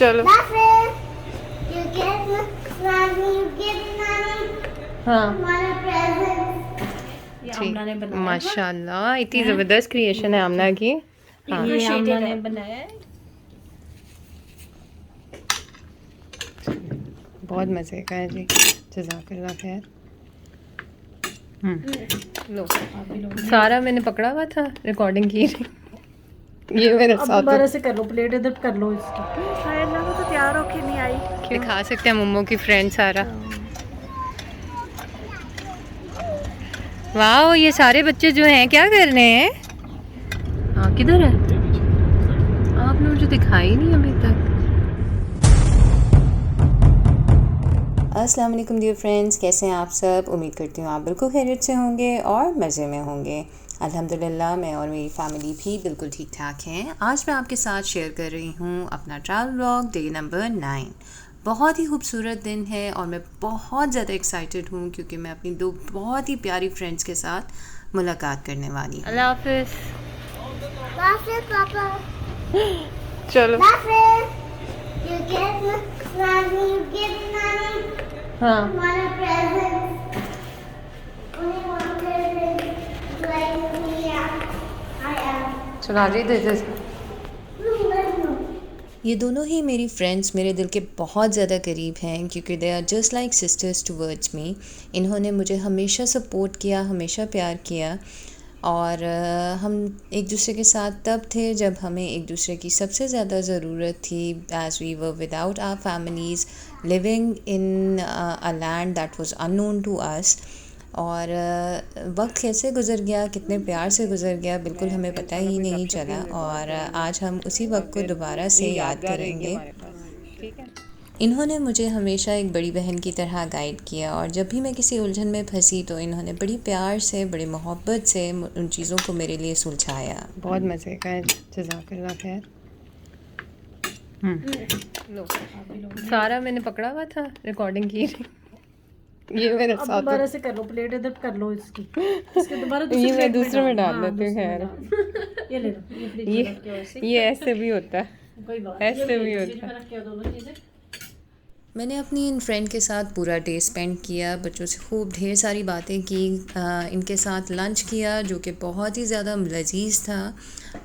चलो हाँ ठीक, माशाल्लाह इतनी ज़बरदस्त क्रिएशन है आमना की। हाँ ये आमना ने बनाया है। बहुत मज़े का है जी, जज़ाकल्लाह खैर। लो सारा मैंने पकड़ा हुआ था, रिकॉर्डिंग की ये मेरे अब साथ दोबारा से कर लो, प्लेट इधर कर लो इसकी। शायद ना वो तो तैयार होके नहीं आई। दिखा सकते हैं मम्मो की फ्रेंड सारा। वाह ये सारे बच्चे जो हैं क्या कर रहे हैं? हाँ किधर है? आपने मुझे दिखाई नहीं अभी तक। अस्सलाम वालेकुम डियर फ्रेंड्स, कैसे हैं आप सब? उम्मीद करती हूँ आप बिल्कुल खैरियत से होंगे और मज़े में होंगे। अल्हम्दुलिल्लाह मैं और मेरी फ़ैमिली भी बिल्कुल ठीक ठाक हैं। आज मैं आपके साथ शेयर कर रही हूँ अपना ट्रैवल व्लॉग डे नंबर 9। बहुत ही खूबसूरत दिन है और मैं बहुत ज़्यादा एक्साइटेड हूँ क्योंकि मैं अपनी दो बहुत ही प्यारी फ्रेंड्स के साथ मुलाकात करने वाली हूँ। अल्लाह हाफ़िज़। पापा चलो you get mommy, you give mommy हाँ one present. Only one present. Like me, I am. चलो आ जाइए। No. ये दोनों ही मेरी फ्रेंड्स मेरे दिल के बहुत ज़्यादा करीब हैं क्योंकि they are just like sisters towards me. इन्होंने मुझे हमेशा सपोर्ट किया, हमेशा प्यार किया और हम एक दूसरे के साथ तब थे जब हमें एक दूसरे की सबसे ज़्यादा ज़रूरत थी। As we were without our families living in a land that was unknown to us. और वक्त कैसे गुज़र गया, कितने प्यार से गुज़र गया, बिल्कुल हमें पता ही नहीं चला। और आज हम उसी वक्त को दोबारा से याद करेंगे। इन्होंने मुझे हमेशा एक बड़ी बहन की तरह गाइड किया और जब भी मैं किसी उलझन में फंसी तो इन्होंने बड़ी प्यार से, बड़ी मोहब्बत से उन चीज़ों को मेरे लिए सुलझाया। बहुत मज़े का है, जज़ाकल्लाह खैर। लो सारा मैंने पकड़ा हुआ था, रिकॉर्डिंग की ये मेरे अब साथ दोबारा से कर लो, प्लेट इधर कर लो इसकी। इसके दोबारा ये मैं दूसरे में डाल हाँ, देती हूँ। खैर ये ले लो, ये फ्रिज में रख के वैसे। ये ऐसे भी होता है, कोई बात ऐसे नहीं, भी ये होता फ्रिज में रख के दोनों चीजें। मैंने अपनी इन फ्रेंड के साथ पूरा डे स्पेंड किया, बच्चों से खूब ढेर सारी बातें की, इनके साथ लंच किया जो कि बहुत ही ज़्यादा लजीज था।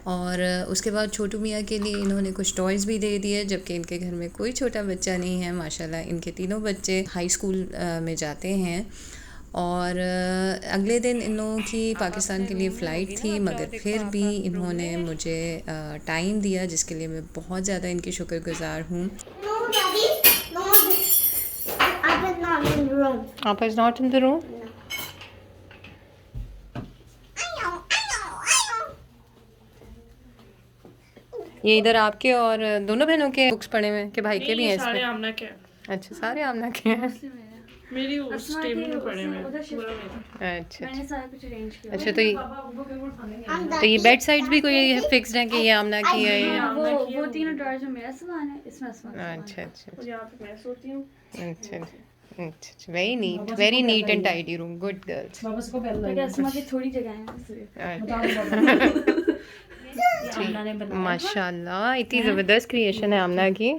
और उसके बाद छोटू मियाँ के लिए इन्होंने कुछ टॉयज़ भी दे दिए जबकि इनके घर में कोई छोटा बच्चा नहीं है। माशाल्लाह इनके तीनों बच्चे हाई स्कूल में जाते हैं। और अगले दिन इन लोगों की पाकिस्तान के लिए फ़्लाइट थी मगर फिर भी इन्होंने मुझे टाइम दिया जिसके लिए मैं बहुत ज़्यादा इनकी शुक्रगुज़ार हूँ। No, Daddy. No, Papa is not in the room. Papa is not in the room. ये इधर आपके और दोनों बहनों के बुक्स पढ़े हुए हैं कि भाई के भी हैं सारे इसमें? आमना के अच्छा सारे आमना के हैं। मेरी उस टेबल में पड़े हुए हैं पूरा मेरा। अच्छा मैंने सारा कुछ अरेंज किया। अच्छा I'm तो ये बेड साइड्स भी कोई फिक्स्ड है कि ये आमना की है ये? हाँ, वो तीनों ड्रॉर्स में मेरा सामान है, इसमें सामान है। अच्छा अच्छा और यहाँ पे मैं सोती हूँ। अच्छा अच्छा very neat and tidy room, good girls. वापस को बेल क्योंकि असमा की थोड़ी जगह है ना, इसलिए। आमना ने बनाया। माशाल्लाह इतनी ज़बरदस्त क्रिएशन है आमना की।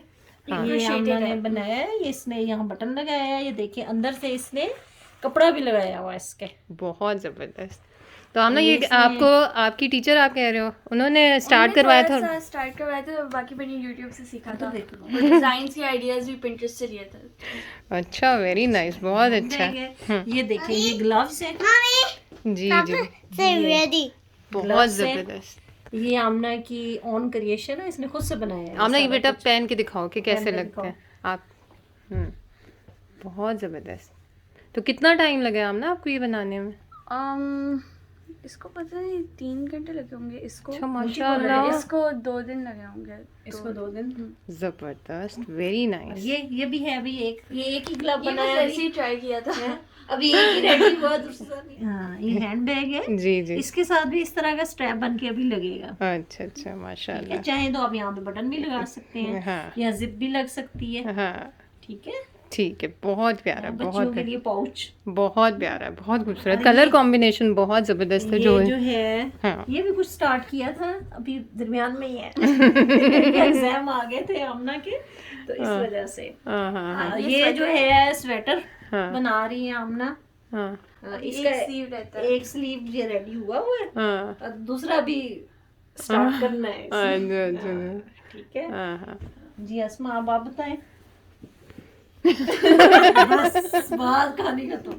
हाँ ये आमना ने बनाया है। ये इसने यहाँ बटन लगाया है, ये देखिए अंदर से इसने कपड़ा भी लगाया हुआ है इसके। बहुत ज़बरदस्त। तो आमना ये आपको आपकी टीचर आप कह रहे हो उन्होंने स्टार्ट करवाया था? स्टार्ट करवाया था, बाकी मैंने यूट्यूब से सीखा था। और डिजाइन के आइडियाज भी पिंटरेस्ट से लिए थे। अच्छा वेरी नाइस, बहुत अच्छा। ये देखिए ये ग्लव्स है। जी जी Say ready. बहुत Gloves है। ज़बरदस्त। ये आमना की ऑन क्रिएशन है, इसने खुद से बनाया है। आमना ये सारा बेटा कुछ। पहन के दिखाओ कि कैसे पहन के लगते हैं आप। बहुत ज़बरदस्त। तो कितना टाइम लगा आमना आपको ये बनाने में? इसको पता नहीं 3 घंटे लगे होंगे इसको। अच्छा माशाल्लाह। इसको 2 दिन लगे होंगे। इसको 2 दिन। ज़बरदस्त वेरी नाइस। ये भी है, अभी एक एक ही ग्लव ये बनाया बस अभी। ऐसे ही ट्राई किया था। अभी एक ही रेडी हुआ, दूसरा नहीं। हाँ ये हैंड बैग है। जी जी इसके साथ भी इस तरह का स्ट्रैप बन के अभी लगेगा। अच्छा अच्छा माशाल्लाह। चाहे तो आप यहाँ पे बटन भी लगा सकते हैं हाँ या जिप भी लग सकती है। हाँ ठीक है। ठीक है, बहुत प्यारा, बच्चियों बहुत के लिए पाउच। बहुत प्यारा, बहुत खूबसूरत, कलर कॉम्बिनेशन बहुत ज़बरदस्त है जो जो है हाँ। ये भी कुछ स्टार्ट किया था, अभी दरमियान में ही है। एग्जाम आ गए थे आमना के, तो इस वजह से ये जो है स्वेटर बना रही है आमना। इसका स्लीव रहता है, एक स्लीव ये रेडी हुआ हुआ है और दूसरा भी स्टार्ट करना है। ठीक है जी। अस्मा अब आप बताएं। बस बात कहानी खत्म।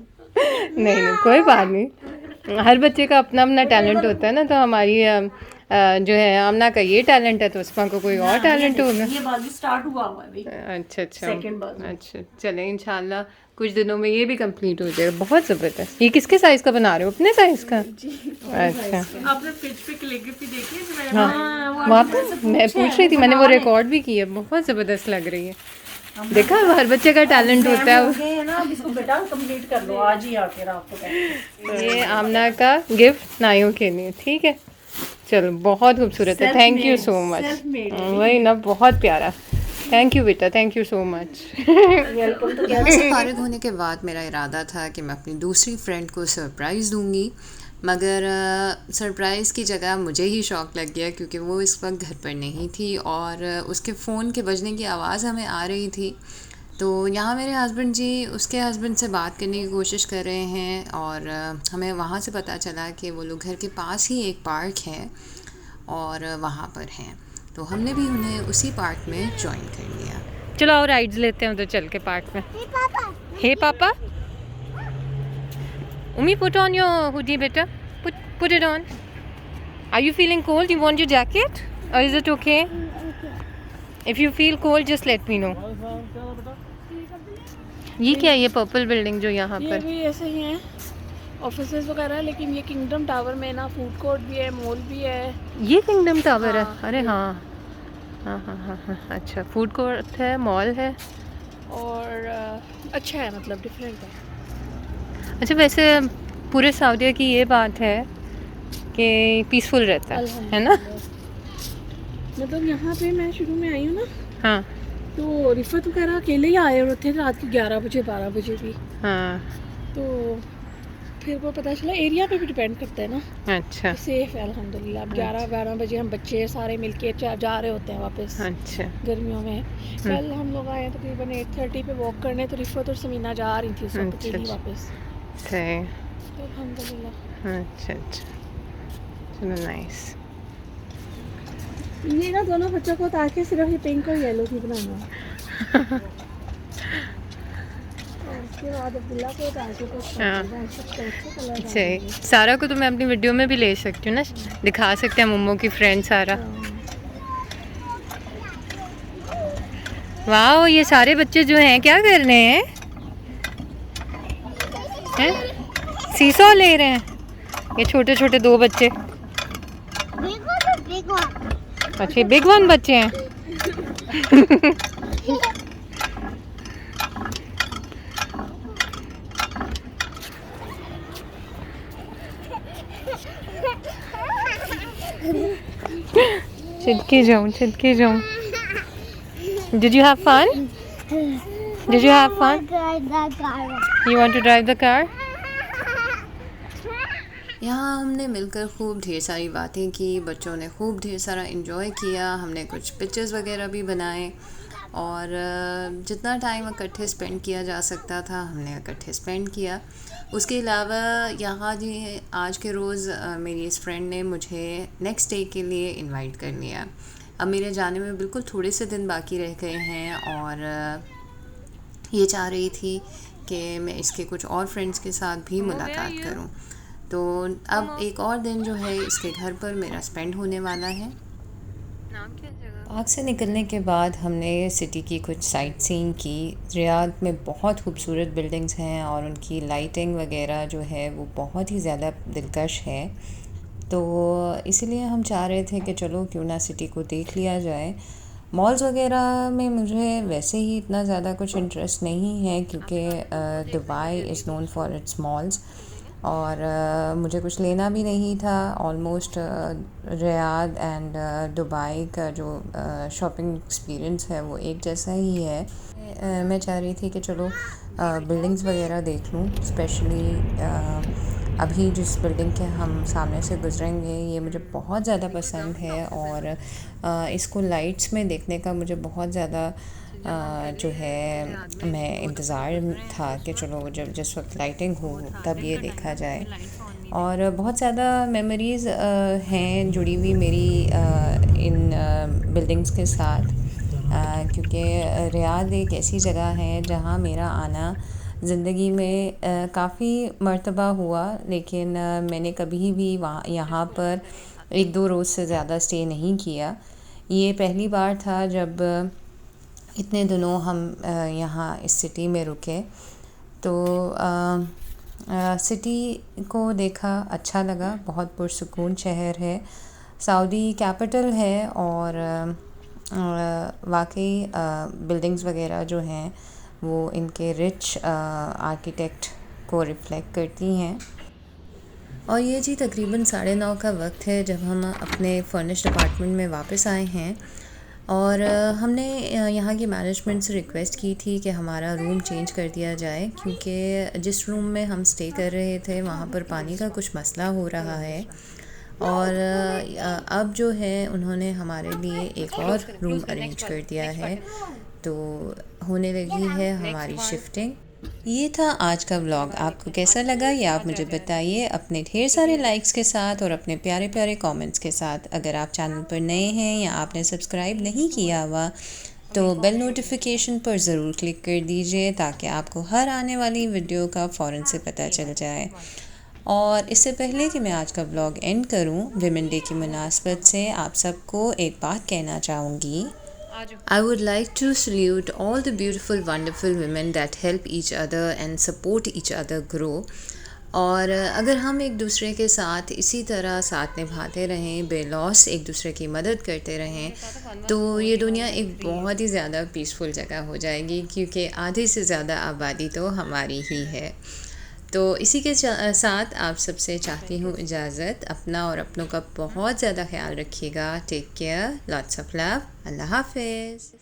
नहीं, कोई बात नहीं, हर बच्चे का अपना अपना टैलेंट होता है ना, तो हमारी जो है आमना का ये टैलेंट है तो उसका को कोई और टैलेंट होगा। ये बाजू स्टार्ट हुआ हुआ है अभी। अच्छा सेकंड बाजू। अच्छा, चले इंशाल्लाह कुछ दिनों में ये भी कंप्लीट हो जाएगा। बहुत ज़बरदस्त। ये किसके साइज़ का बना रहे हो? अपने साइज़ का? अच्छा, आपने पेज पे कैलीग्राफी देखी है जो मैंने हाँ वहाँ पे मैं पूछ रही थी, मैंने वो रिकॉर्ड भी किया, बहुत ज़बरदस्त लग रही है। देखा, हर बच्चे का टैलेंट होता है। ना अब इसको बेटा कंप्लीट कर लो आज ही आके रात को। ये आमना का गिफ्ट नाइयों के लिए, ठीक है। चलो, बहुत खूबसूरत है, थैंक यू सो मच। वही ना, बहुत प्यारा, थैंक यू बेटा, थैंक यू सो मच। यहाँ से फारिग होने के बाद मेरा इरादा था कि मैं अपनी दूसरी फ्रेंड को सरप्राइज़ दूंगी, मगर सरप्राइज़ की जगह मुझे ही शौक़ लग गया क्योंकि वो इस वक्त घर पर नहीं थी और उसके फ़ोन के बजने की आवाज़ हमें आ रही थी। तो यहाँ मेरे हस्बैंड जी उसके हस्बैंड से बात करने की कोशिश कर रहे हैं और हमें वहाँ से पता चला कि वो लोग घर के पास ही एक पार्क है और वहाँ पर हैं, तो हमने भी उन्हें उसी पार्क में ज्वाइन कर लिया। चलो और राइड्स लेते हैं उधर चल के पार्क में। हे पापा, Umi, put on your hoodie, beta. Put it on. Are you feeling cold? You want your jacket? Or is it okay? If you feel cold, just let me know. ये क्या है, ये पर्पल बिल्डिंग जो यहाँ ये पर? भी ऐसे ही हैं ऑफिसेज वगैरह, लेकिन ये किंगडम टावर में ना फूड कोर्ट भी है, मॉल भी है। ये किंगडम टावर है? अरे हाँ हाँ हाँ हाँ हाँ, अच्छा, फूड कोर्ट है, मॉल है और अच्छा है, मतलब डिफरेंट है। अच्छा, वैसे पूरे सऊदीया की ये बात है कि पीसफुल रहता है ना? मतलब यहाँ पे मैं शुरू में आई हूँ ना, हाँ, तो रिफत वगैरह अकेले ही आए हुए थे रात के 11 बजे 12 बजे भी। हाँ, तो फिर वो पता चला एरिया पे भी डिपेंड करता है ना। अच्छा, सेफ है अल्हम्दुलिल्लाह। अब 11-12 बजे हम बच्चे सारे मिलके जा रहे होते हैं वापस अच्छा, गर्मियों में। कल हम लोग आए तकरीबन 8:30 पे वॉक करने, तो रिफत और समीना जा रही थी उस वक्त अच्छा, अकेली वापस, सही, तो अल्हम्दुलिल्लाह। अच्छा अच्छा, चलो नाइस। ये ना दोनों बच्चों को ताकि सिर्फ ये पिंक और येलो ही बनाना। उसके बाद अब्दुल्ला को ताकि कुछ सही। सारा को तो मैं अपनी वीडियो में भी ले सकती हूँ ना, दिखा सकते हैं मम्मो की फ्रेंड सारा। वाह, ये सारे बच्चे जो हैं क्या कर रहे हैं? सीसॉ ले रहे हैं ये छोटे छोटे 2 बच्चे। अच्छा, बिग वन बच्चे हैं। छिटके जाऊं। Did you have fun? Did you have fun? You want to drive the car? यहाँ हमने मिलकर खूब ढेर सारी बातें की, बच्चों ने खूब ढेर सारा एंजॉय किया, हमने कुछ पिक्चर्स वगैरह भी बनाए और जितना टाइम इकट्ठे स्पेंड किया जा सकता था हमने इकट्ठे स्पेंड किया। उसके अलावा यहाँ जी आज के रोज़ मेरी इस फ्रेंड ने मुझे नेक्स्ट डे के लिए इनवाइट कर लिया। अब मेरे जाने में बिल्कुल थोड़े से दिन बाकी रह गए हैं और ये चाह रही थी कि मैं इसके कुछ और फ्रेंड्स के साथ भी मुलाकात करूं। तो अब एक और दिन जो है इसके घर पर मेरा स्पेंड होने वाला है। पार्क से निकलने के बाद हमने सिटी की कुछ साइट सीइंग की। रियाद में बहुत खूबसूरत बिल्डिंग्स हैं और उनकी लाइटिंग वगैरह जो है वो बहुत ही ज़्यादा दिलकश है, तो इसीलिए हम चाह रहे थे कि चलो क्यों ना सिटी को देख लिया जाए। मॉल्स वगैरह में मुझे वैसे ही इतना ज़्यादा कुछ इंटरेस्ट नहीं है क्योंकि Dubai is known for its malls, और मुझे कुछ लेना भी नहीं था। ऑलमोस्ट रियाद एंड दुबई का जो शॉपिंग एक्सपीरियंस है वो एक जैसा ही है। मैं चाह रही थी कि चलो बिल्डिंग्स वगैरह देख लूँ। स्पेशली अभी जिस बिल्डिंग के हम सामने से गुजरेंगे ये मुझे बहुत ज़्यादा पसंद है और इसको लाइट्स में देखने का मुझे बहुत ज़्यादा जो है मैं इंतज़ार था कि चलो जब जिस वक्त लाइटिंग हो तब ये देखा जाए। और बहुत ज़्यादा मेमोरीज़ हैं जुड़ी हुई मेरी इन बिल्डिंग्स के साथ, क्योंकि रियाद एक ऐसी जगह है जहाँ मेरा आना ज़िंदगी में काफ़ी मर्तबा हुआ, लेकिन मैंने कभी भी यहाँ पर 1-2 रोज़ से ज़्यादा स्टे नहीं किया। ये पहली बार था जब इतने दिनों हम यहाँ इस सिटी में रुके। तो सिटी को देखा, अच्छा लगा। बहुत पुरसुकून शहर है, सऊदी कैपिटल है और वाकई बिल्डिंग्स वगैरह जो हैं वो इनके रिच आर्किटेक्ट को रिफ़्लेक्ट करती हैं। और ये जी तकरीबन 9:30 का वक्त है जब हम अपने फर्निश्ड अपार्टमेंट में वापस आए हैं। और हमने यहाँ की मैनेजमेंट से रिक्वेस्ट की थी कि हमारा रूम चेंज कर दिया जाए, क्योंकि जिस रूम में हम स्टे कर रहे थे वहाँ पर पानी का कुछ मसला हो रहा है। और अब जो है उन्होंने हमारे लिए एक और रूम अरेंज कर दिया है, तो होने लगी है हमारी शिफ्टिंग। ये था आज का व्लॉग। आपको कैसा लगा ये आप मुझे बताइए अपने ढेर सारे लाइक्स के साथ और अपने प्यारे प्यारे कमेंट्स के साथ। अगर आप चैनल पर नए हैं या आपने सब्सक्राइब नहीं किया हुआ तो बेल नोटिफिकेशन पर ज़रूर क्लिक कर दीजिए ताकि आपको हर आने वाली वीडियो का फ़ौरन से पता चल जाए। और इससे पहले कि मैं आज का व्लॉग एंड करूं, विमेन डे की मुनासबत से आप सबको एक बात कहना चाहूँगी। I would like to salute all the beautiful, wonderful women that help each other and support each other grow. और अगर हम एक दूसरे के साथ इसी तरह साथ निभाते रहें, बेलौस एक दूसरे की मदद करते रहें, तो ये दुनिया एक बहुत ही ज़्यादा पीसफुल जगह हो जाएगी, क्योंकि आधी से ज़्यादा आबादी तो हमारी ही है। तो इसी के साथ आप सबसे चाहती हूँ इजाज़त। अपना और अपनों का बहुत ज़्यादा ख्याल रखिएगा। Take care, lots of love. अल्लाह हाफ़िज़।